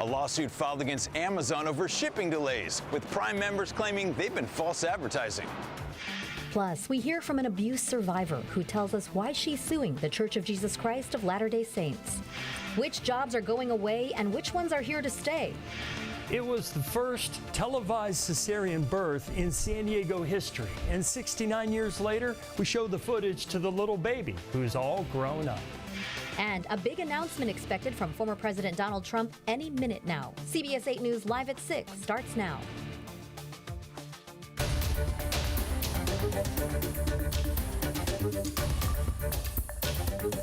A lawsuit filed against Amazon over shipping delays, with Prime members claiming they've been false advertising. Plus, we hear from an abuse survivor who tells us why she's suing the Church of Jesus Christ of Latter-day Saints. Which jobs are going away and which ones are here to stay? It was the first televised cesarean birth in San Diego history. And 69 years later, we show the footage to the little baby who's all grown up. And a big announcement expected from former President Donald Trump any minute now. CBS 8 News Live at 6 starts now.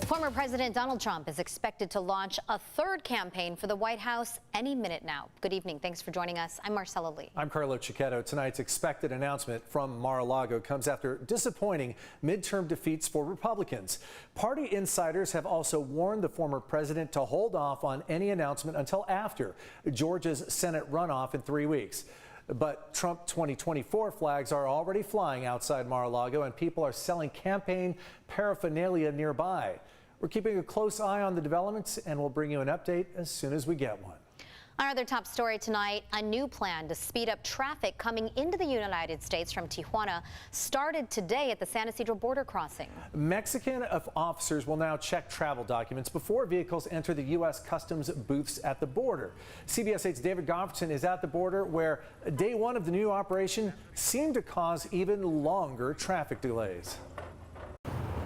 Former President Donald Trump is expected to launch a third campaign for the White House any minute now. Good evening. Thanks for joining us. I'm Marcella Lee. I'm Carlo Cicchetto. Tonight's expected announcement from Mar-a-Lago comes after disappointing midterm defeats for Republicans. Party insiders have also warned the former president to hold off on any announcement until after Georgia's Senate runoff in 3 weeks. But Trump 2024 flags are already flying outside Mar-a-Lago, and people are selling campaign paraphernalia nearby. We're keeping a close eye on the developments, and we'll bring you an update as soon as we get one. Our other top story tonight, a new plan to speed up traffic coming into the United States from Tijuana started today at the San Ysidro border crossing. Mexican officers will now check travel documents before vehicles enter the U.S. Customs booths at the border. CBS 8's David Gofferson is at the border, where day one of the new operation seemed to cause even longer traffic delays.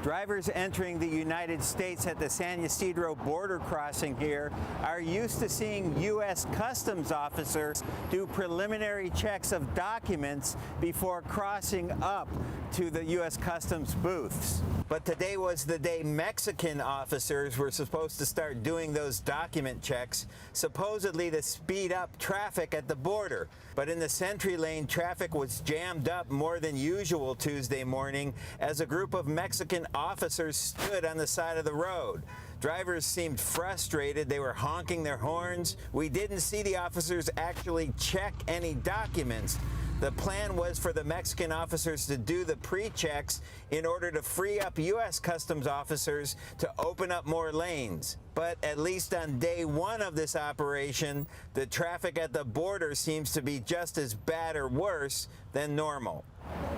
Drivers entering the United States at the San Ysidro border crossing here are used to seeing U.S. Customs officers do preliminary checks of documents before crossing up to the U.S. Customs booths. But today was the day Mexican officers were supposed to start doing those document checks, supposedly to speed up traffic at the border. But in the Sentry Lane, traffic was jammed up more than usual Tuesday morning as a group of Mexican officers stood on the side of the road. Drivers seemed frustrated. They were honking their horns. We didn't see the officers actually check any documents. The plan was for the Mexican officers to do the pre-checks in order to free up U.S. Customs officers to open up more lanes. But at least on day one of this operation, the traffic at the border seems to be just as bad or worse than normal.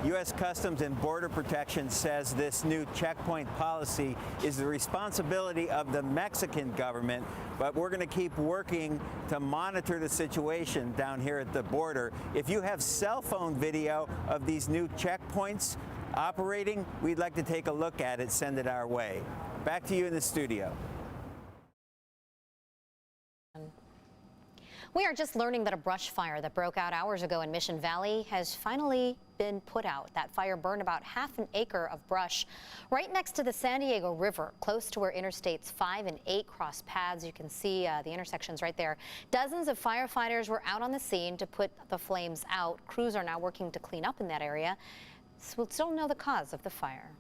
U.S. Customs and Border Protection says this new checkpoint policy is the responsibility of the Mexican government, but we're going to keep working to monitor the situation down here at the border. If you have cell phone video of these new checkpoints operating, we'd like to take a look at it, send it our way. Back to you in the studio. We are just learning that a brush fire that broke out hours ago in Mission Valley has finally been put out. That fire burned about half an acre of brush right next to the San Diego River, close to where Interstates 5 and 8 cross paths. You can see the intersections right there. Dozens of firefighters were out on the scene to put the flames out. Crews are now working to clean up in that area. So we'll still know the cause of the fire.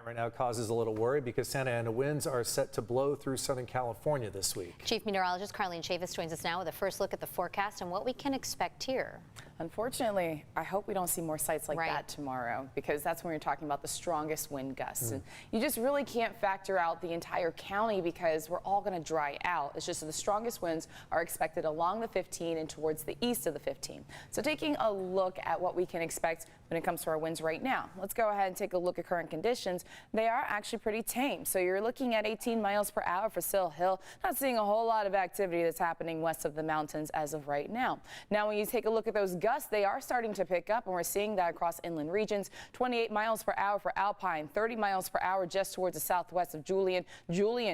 Right now causes a little worry because Santa Ana winds are set to blow through Southern California this week. Chief Meteorologist Carlene Chavis joins us now with a first look at the forecast and what we can expect here. Unfortunately, I hope we don't see more sights like that tomorrow, because that's when you're talking about the strongest wind gusts. And you just really can't factor out the entire county because we're all going to dry out. It's just that the strongest winds are expected along the 15 and towards the east of the 15. So taking a look at what we can expect when it comes to our winds right now. Let's go ahead and take a look at current conditions. They are actually pretty tame. So you're looking at 18 miles per hour for Sill Hill. Not seeing a whole lot of activity that's happening west of the mountains as of right now. Now, when you take a look at those gusts, they are starting to pick up, and we're seeing that across inland regions. 28 miles per hour for Alpine, 30 miles per hour just towards the southwest of Julian.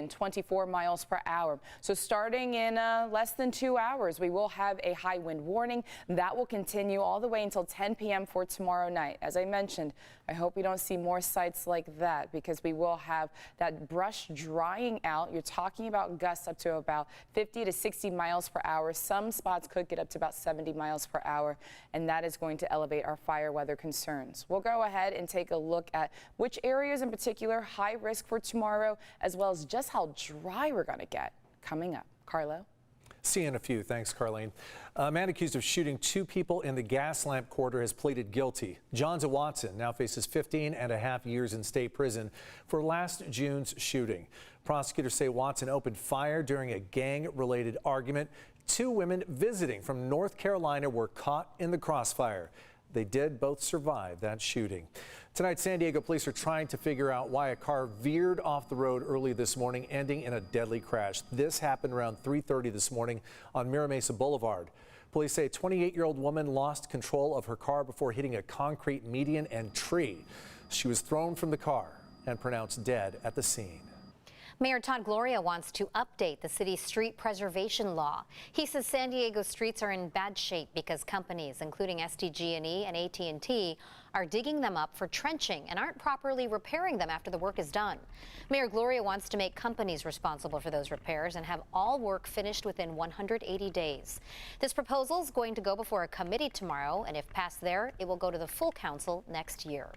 24 miles per hour. So starting in less than 2 hours, we will have a high wind warning. That will continue all the way until 10 p.m. for tomorrow night. As I mentioned, I hope we don't see more sights like that, because we will have that brush drying out. You're talking about gusts up to about 50 to 60 miles per hour. Some spots could get up to about 70 miles per hour, and that is going to elevate our fire weather concerns. We'll go ahead and take a look at which areas in particular high risk for tomorrow, as well as just how dry we're going to get coming up. Carlo? See you in a few. Thanks, Carlene. A man accused of shooting 2 people in the gas lamp quarter has pleaded guilty. John Watson now faces 15.5 years in state prison for last June's shooting. Prosecutors say Watson opened fire during a gang-related argument. 2 women visiting from North Carolina were caught in the crossfire. They did both survive that shooting. Tonight, San Diego police are trying to figure out why a car veered off the road early this morning, ending in a deadly crash. This happened around 3:30 this morning on Mira Mesa Boulevard. Police say a 28-year-old woman lost control of her car before hitting a concrete median and tree. She was thrown from the car and pronounced dead at the scene. Mayor Todd Gloria wants to update the city's street preservation law. He says San Diego streets are in bad shape because companies, including SDG&E and AT&T, are digging them up for trenching and aren't properly repairing them after the work is done. Mayor Gloria wants to make companies responsible for those repairs and have all work finished within 180 days. This proposal is going to go before a committee tomorrow, and if passed there, it will go to the full council next year.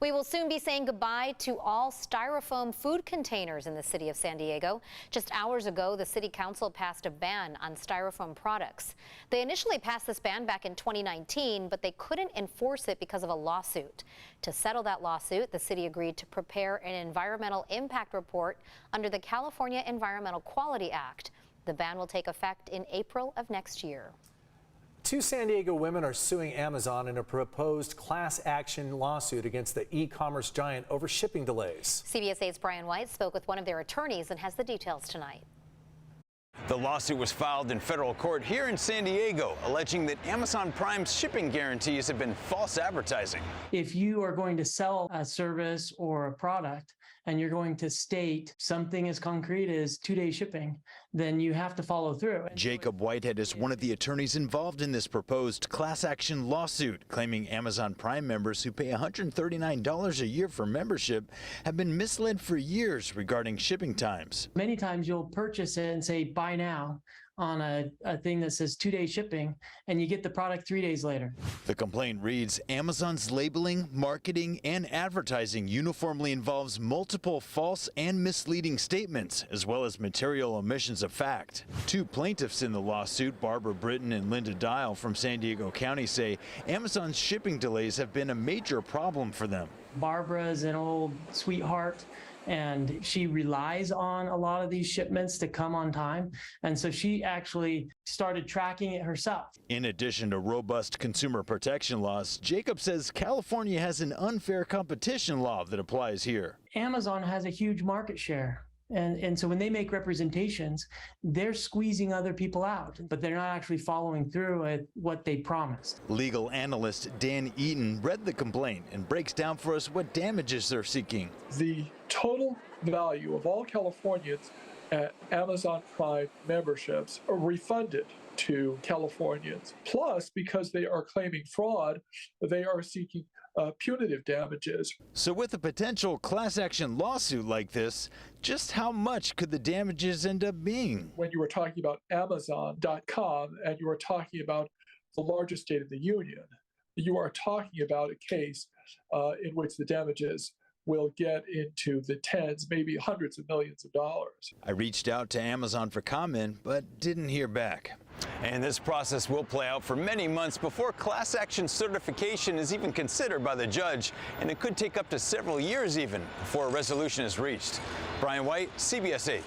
We will soon be saying goodbye to all styrofoam food containers in the city of San Diego. Just hours ago, the city council passed a ban on styrofoam products. They initially passed this ban back in 2019, but they couldn't enforce it because of a lawsuit. To settle that lawsuit, the city agreed to prepare an environmental impact report under the California Environmental Quality Act. The ban will take effect in April of next year. 2 San Diego women are suing Amazon in a proposed class action lawsuit against the e-commerce giant over shipping delays. CBS 8's Brian White spoke with one of their attorneys and has the details tonight. The lawsuit was filed in federal court here in San Diego, alleging that Amazon Prime's shipping guarantees have been false advertising. If you are going to sell a service or a product and you're going to state something as concrete as 2-day shipping, then you have to follow through. Jacob Whitehead is one of the attorneys involved in this proposed class action lawsuit, claiming Amazon Prime members who pay $139 a year for membership have been misled for years regarding shipping times. Many times you'll purchase it and say buy now on a thing that says 2-day shipping, and you get the product 3 days later. The complaint reads, Amazon's labeling, marketing, and advertising uniformly involves multiple false and misleading statements, as well as material omissions of fact. 2 plaintiffs in the lawsuit, Barbara Britton and Linda Dial from San Diego County, say Amazon's shipping delays have been a major problem for them. Barbara is an old sweetheart, and she relies on a lot of these shipments to come on time. And so she actually started tracking it herself. In addition to robust consumer protection laws, Jacob says California has an unfair competition law that applies here. Amazon has a huge market share. And so when they make representations, they're squeezing other people out, but they're not actually following through at what they promised. Legal analyst Dan Eaton read the complaint and breaks down for us what damages they're seeking. The total value of all Californians at Amazon Prime memberships are refunded to Californians. Plus, because they are claiming fraud, they are seeking punitive damages. So with a potential class action lawsuit like this, just how much could the damages end up being? When you were talking about Amazon.com and you were talking about the largest state of the union, you are talking about a case in which the damages will get into the tens, maybe hundreds of millions of dollars. I reached out to Amazon for comment, but didn't hear back. And this process will play out for many months before class action certification is even considered by the judge, and it could take up to several years even before a resolution is reached. Brian White, CBS 8.